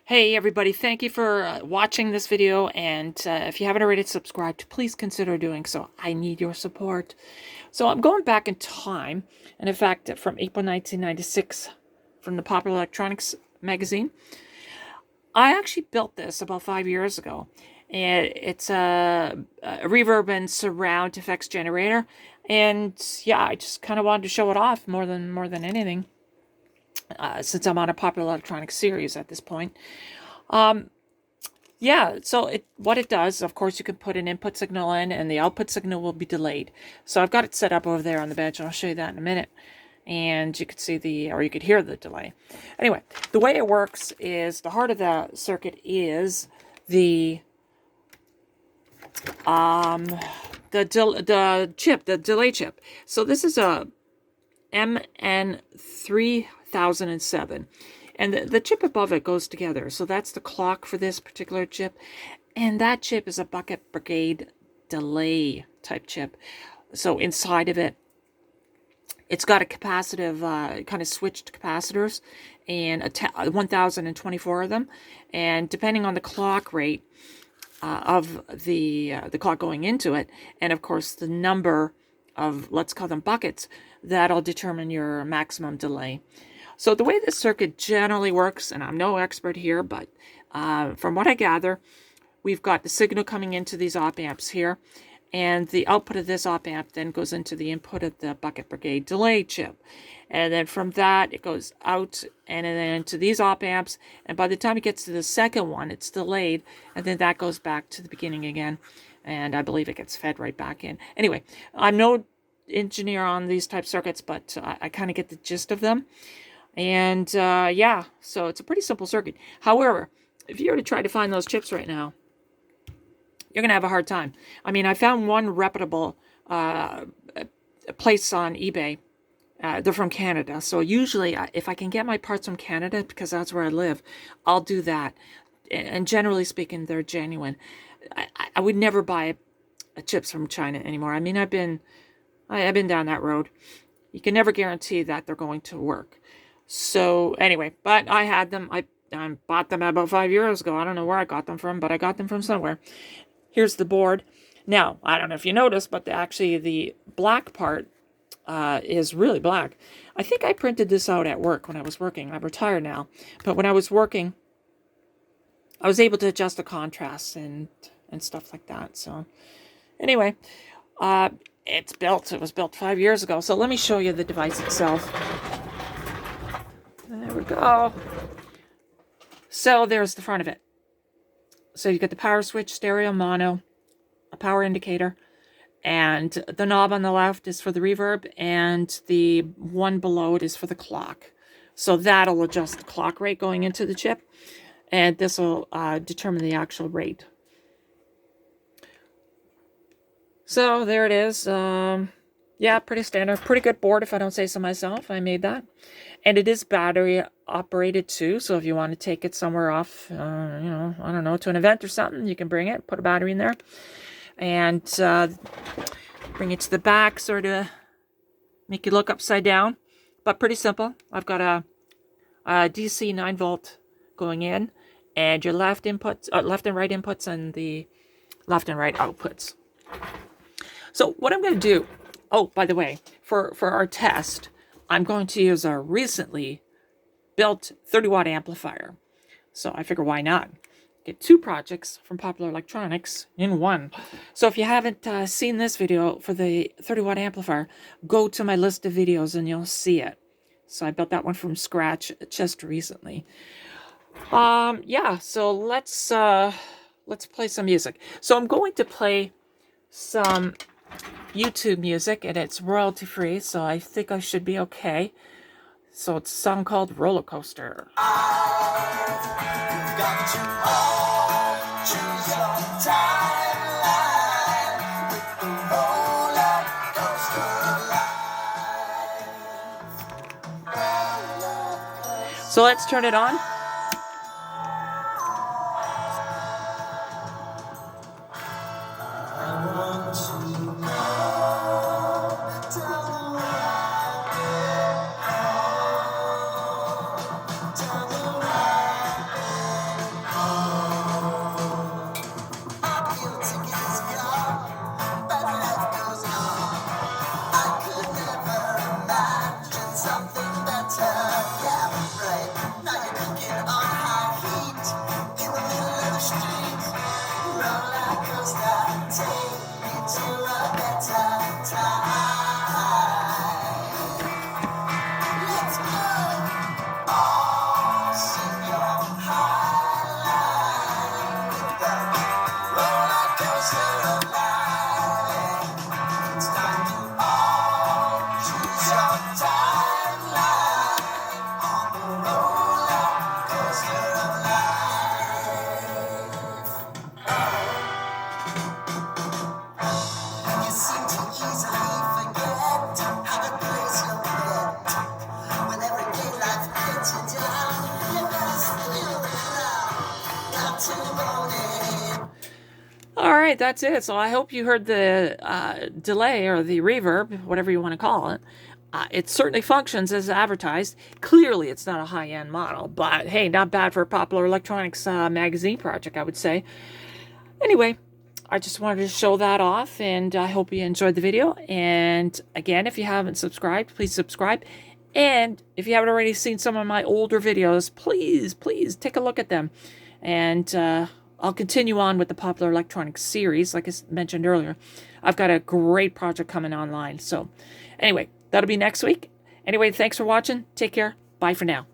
Hey everybody, thank you for watching this video, and if you haven't already subscribed, please consider doing so. I need your support. So I'm going back in time, and in fact from April 1996 from the Popular Electronics magazine. I actually built this about 5 years ago, and it's a reverb and surround effects generator, and yeah, I just kind of wanted to show it off more than anything, since I'm on a Popular Electronics series at this point. Yeah, so what it does, of course, you can put an input signal in and the output signal will be delayed. So I've got it set up over there on the bench, and I'll show you that in a minute. And you could see or you could hear the delay. Anyway, the way it works is the heart of the circuit is the chip, the delay chip. So this is a MN3007. And the chip above it goes together. So that's the clock for this particular chip. And that chip is a bucket brigade delay type chip. So inside of it, it's got a capacitive, kind of switched capacitors, and 1,024 of them. And depending on the clock rate of the clock going into it, and of course the number of, let's call them buckets, that'll determine your maximum delay. So the way this circuit generally works, and I'm no expert here, but from what I gather, we've got the signal coming into these op amps here, and the output of this op amp then goes into the input of the bucket brigade delay chip. And then from that, it goes out and then into these op amps, and by the time it gets to the second one, it's delayed, and then that goes back to the beginning again, and I believe it gets fed right back in. Anyway, I'm no engineer on these type circuits, but I kind of get the gist of them. And yeah, so it's a pretty simple circuit. However, if you were to try to find those chips right now, you're going to have a hard time. I mean, I found one reputable place on eBay. They're from Canada. So usually, if I can get my parts from Canada, because that's where I live, I'll do that. And generally speaking, they're genuine. I would never buy chips from China anymore. I mean, I've been down that road. You can never guarantee that they're going to work. So anyway, but I had them. I bought them about 5 years ago. I don't know where I got them from, but I got them from somewhere. Here's the board. Now, I don't know if you noticed, but actually the black part is really black. I think I printed this out at work when I was working. I'm retired now. But when I was working, I was able to adjust the contrast and stuff like that. So anyway, it was built 5 years ago. So let me show you the device itself. There we go. So there's the front of it. So you get the power switch, stereo, mono, a power indicator, and the knob on the left is for the reverb, and the one below it is for the clock. So that'll adjust the clock rate going into the chip, and this will determine the actual rate. So there it is. Yeah, pretty standard. Pretty good board, if I don't say so myself. I made that. And it is battery operated too. So if you want to take it somewhere off, you know, I don't know, to an event or something, you can bring it, put a battery in there. And bring it to the back, sort of make you look upside down. But pretty simple. I've got a DC 9-volt going in, and your left and right inputs, and the left and right outputs. So what I'm going to do, oh, by the way, for our test, I'm going to use a recently built 30-watt amplifier. So I figure, why not? Get two projects from Popular Electronics in one. So if you haven't seen this video for the 30-watt amplifier, go to my list of videos and you'll see it. So I built that one from scratch just recently. Yeah, so let's play some music. So I'm going to play some YouTube music, and it's royalty free, so I think I should be okay. So it's a song called Rollercoaster. So let's turn it on. All right, that's it. So I hope you heard the delay or the reverb, whatever you want to call it. It certainly functions as advertised. Clearly, it's not a high-end model, but hey, not bad for a Popular Electronics magazine project, I would say. Anyway, I just wanted to show that off, and I hope you enjoyed the video. And again, if you haven't subscribed, please subscribe. And if you haven't already seen some of my older videos, please take a look at them. And I'll continue on with the Popular Electronics series, like I mentioned earlier. I've got a great project coming online. So anyway, that'll be next week. Anyway, thanks for watching. Take care. Bye for now.